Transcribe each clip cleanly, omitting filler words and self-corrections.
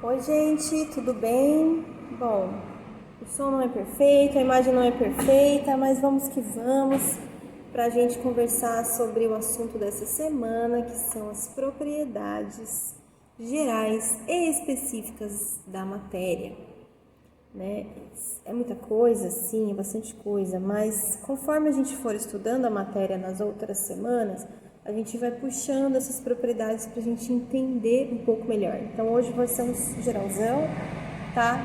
Oi, gente, tudo bem? Bom, o som não é perfeito, a imagem não é perfeita, mas vamos que vamos para a gente conversar sobre o assunto dessa semana, que são as propriedades gerais e específicas da matéria, né? É muita coisa, sim, é bastante coisa, mas conforme a gente for estudando a matéria nas outras semanas, a gente vai puxando essas propriedades para a gente entender um pouco melhor. Então, hoje vai ser um geralzão, tá?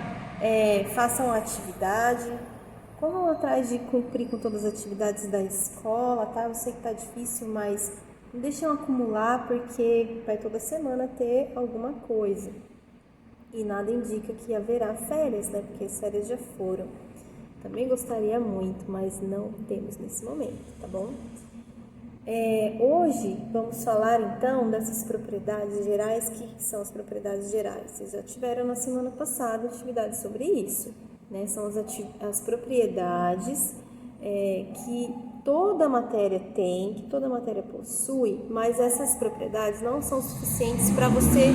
Façam a atividade, corram atrás de cumprir com todas as atividades da escola, tá? Eu sei que tá difícil, mas não deixem acumular, porque vai toda semana ter alguma coisa. E nada indica que haverá férias, né? Porque as férias já foram. Também gostaria muito, mas não temos nesse momento, tá bom? Hoje vamos falar então dessas propriedades gerais. Que são as propriedades gerais? Vocês já tiveram na semana passada atividade sobre isso, né? São as propriedades que toda matéria tem, que toda matéria possui, mas essas propriedades não são suficientes para você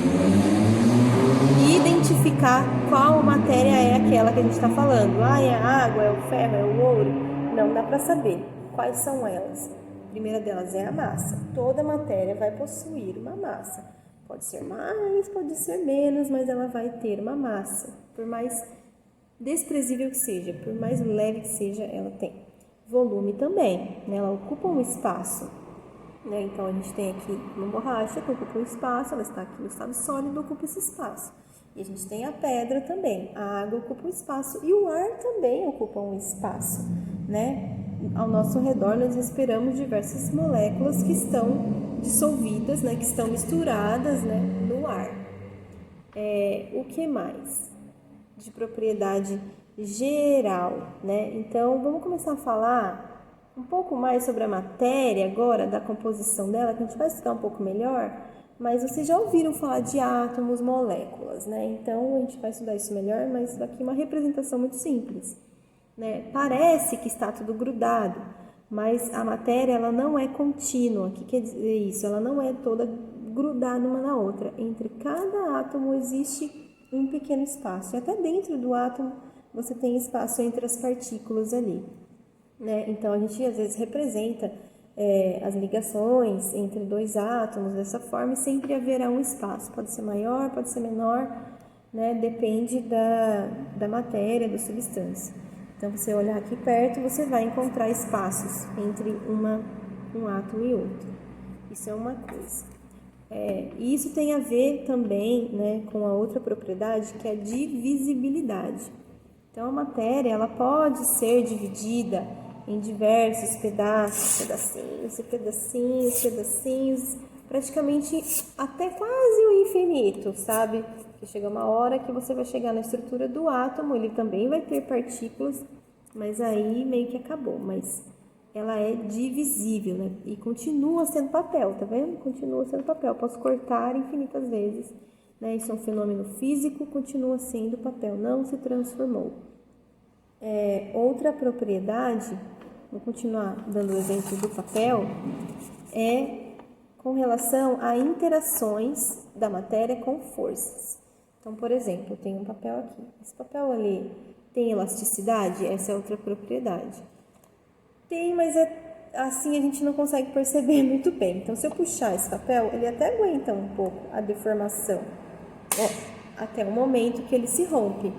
identificar qual matéria é aquela que a gente está falando. É a água, é o ferro, é o ouro? Não dá para saber. Quais são elas? A primeira delas é a massa. Toda matéria vai possuir uma massa. Pode ser mais, pode ser menos, mas ela vai ter uma massa. Por mais desprezível que seja, por mais leve que seja, ela tem. Volume também, né? Ela ocupa um espaço. Né? Então, a gente tem aqui uma borracha que ocupa um espaço, ela está aqui no estado sólido, ocupa esse espaço. E a gente tem a pedra também, a água ocupa um espaço e o ar também ocupa um espaço, né? Ao nosso redor, nós respiramos diversas moléculas que estão dissolvidas, né? Que estão misturadas, né? No ar. O que mais? De propriedade geral, né? Então, vamos começar a falar um pouco mais sobre a matéria agora, da composição dela, que a gente vai estudar um pouco melhor, mas vocês já ouviram falar de átomos, moléculas, né? Então, a gente vai estudar isso melhor, mas aqui uma representação muito simples, né? Parece que está tudo grudado, mas a matéria, ela não é contínua. O que quer dizer isso? Ela não é toda grudada uma na outra. Entre cada átomo existe um pequeno espaço, e até dentro do átomo você tem espaço entre as partículas ali. Né? Então, a gente às vezes representa as ligações entre dois átomos dessa forma e sempre haverá um espaço. Pode ser maior, pode ser menor, né? Depende da matéria, da substância. Então, você olhar aqui perto, você vai encontrar espaços entre um átomo e outro. Isso é uma coisa. E isso tem a ver também, né, com a outra propriedade, que é a divisibilidade. Então, a matéria, ela pode ser dividida em diversos pedaços, pedacinhos e pedacinhos, pedacinhos, praticamente até quase o infinito, sabe? Que chega uma hora que você vai chegar na estrutura do átomo, ele também vai ter partículas, mas aí meio que acabou, mas ela é divisível, né? E continua sendo papel, tá vendo? Continua sendo papel, posso cortar infinitas vezes, né? Isso é um fenômeno físico, continua sendo papel, não se transformou. Outra propriedade, vou continuar dando o exemplo do papel, é com relação a interações da matéria com forças. Então, por exemplo, eu tenho um papel aqui. Esse papel ali tem elasticidade? Essa é outra propriedade. Tem, mas assim a gente não consegue perceber muito bem. Então, se eu puxar esse papel, ele até aguenta um pouco a deformação, até o momento que ele se rompe,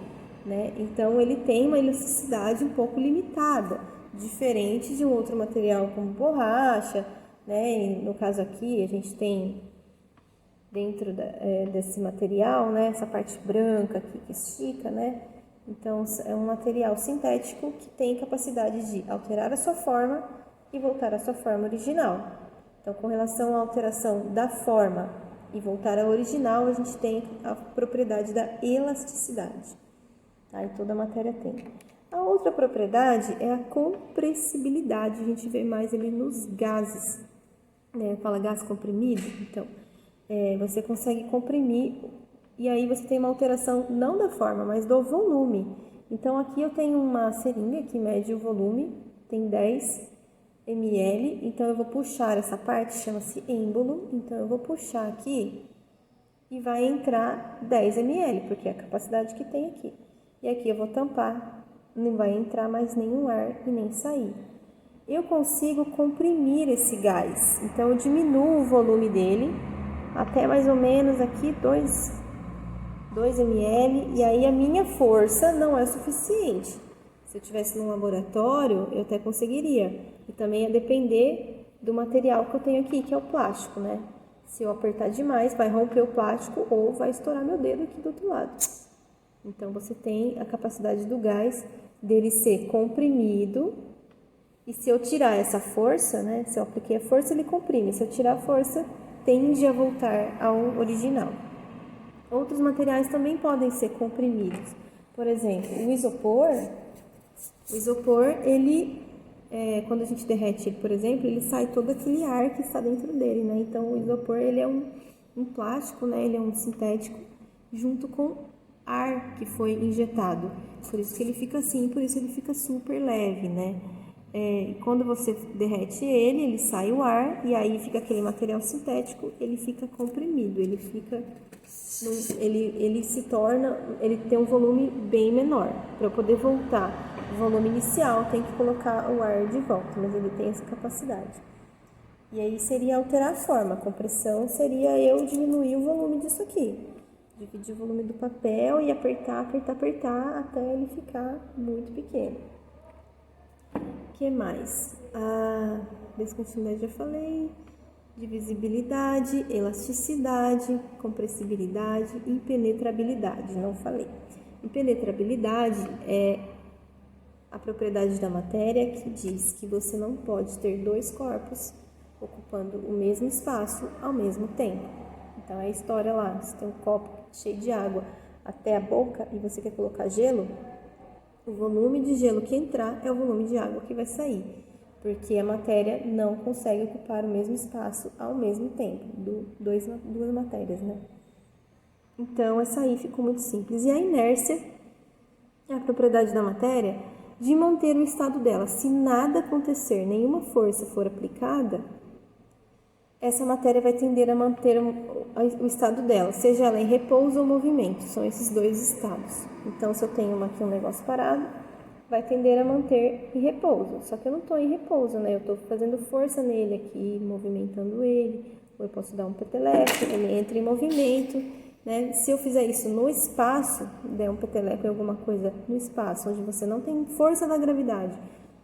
né? Então, ele tem uma elasticidade um pouco limitada, diferente de um outro material como borracha, né? E no caso aqui, a gente tem dentro desse material, né? Essa parte branca aqui que estica, né? Então, é um material sintético que tem capacidade de alterar a sua forma e voltar à sua forma original. Então, com relação à alteração da forma e voltar à original, a gente tem a propriedade da elasticidade. Tá? E toda a matéria tem. A outra propriedade é a compressibilidade. A gente vê mais ali nos gases, né? Fala gás comprimido. Então, você consegue comprimir e aí você tem uma alteração não da forma, mas do volume. Então, aqui eu tenho uma seringa que mede o volume, tem 10 ml, então eu vou puxar essa parte, chama-se êmbolo, então eu vou puxar aqui e vai entrar 10 ml, porque é a capacidade que tem aqui. E aqui eu vou tampar, não vai entrar mais nenhum ar e nem sair. Eu consigo comprimir esse gás, então eu diminuo o volume dele até mais ou menos aqui 2 ml, e aí a minha força não é suficiente. Se eu estivesse num laboratório, eu até conseguiria. E também ia depender do material que eu tenho aqui, que é o plástico, né? Se eu apertar demais, vai romper o plástico ou vai estourar meu dedo aqui do outro lado. Então, você tem a capacidade do gás dele ser comprimido. E se eu tirar essa força, né? Se eu apliquei a força, ele comprime. Se eu tirar a força, tende a voltar ao original. Outros materiais também podem ser comprimidos. Por exemplo, o isopor, ele, quando a gente derrete ele, por exemplo, ele sai todo aquele ar que está dentro dele, né? Então, o isopor, ele é um plástico, né? Ele é um sintético, junto com ar que foi injetado. Por isso que ele fica assim, por isso ele fica super leve, né? Quando você derrete ele sai o ar e aí fica aquele material sintético, ele fica comprimido, ele se torna, ele tem um volume bem menor. Para eu poder voltar o volume inicial, tem que colocar o ar de volta, mas ele tem essa capacidade. E aí seria alterar a forma. A compressão seria eu diminuir o volume disso aqui. Dividir o volume do papel e apertar até ele ficar muito pequeno. O que mais? A descontinuidade já falei. Divisibilidade, elasticidade, compressibilidade e impenetrabilidade, não falei. Impenetrabilidade é a propriedade da matéria que diz que você não pode ter dois corpos ocupando o mesmo espaço ao mesmo tempo. Então, é a história lá, você tem um copo cheio de água até a boca e você quer colocar gelo, o volume de gelo que entrar é o volume de água que vai sair, porque a matéria não consegue ocupar o mesmo espaço ao mesmo tempo, duas matérias, né? Então, essa aí ficou muito simples. E a inércia é a propriedade da matéria de manter o estado dela. Se nada acontecer, nenhuma força for aplicada, essa matéria vai tender a manter o estado dela, seja ela em repouso ou movimento, são esses dois estados. Então, se eu tenho aqui um negócio parado, vai tender a manter em repouso, só que eu não estou em repouso, né? Eu estou fazendo força nele aqui, movimentando ele, ou eu posso dar um peteleco, ele entra em movimento, né? Se eu fizer isso no espaço, der um peteleco em alguma coisa no espaço, onde você não tem força da gravidade,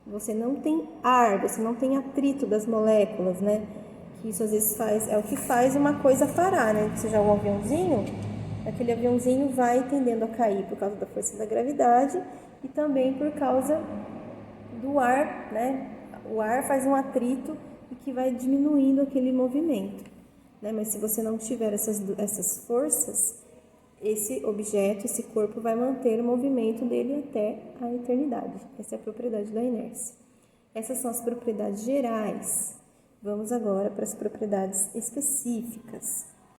você não tem ar, você não tem atrito das moléculas, né? Isso às vezes é o que faz uma coisa parar, né? Você joga um aviãozinho, aquele aviãozinho vai tendendo a cair por causa da força da gravidade e também por causa do ar, né? O ar faz um atrito e que vai diminuindo aquele movimento, né? Mas se você não tiver essas forças, esse objeto, esse corpo vai manter o movimento dele até a eternidade. Essa é a propriedade da inércia. Essas são as propriedades gerais. Vamos agora para as propriedades específicas.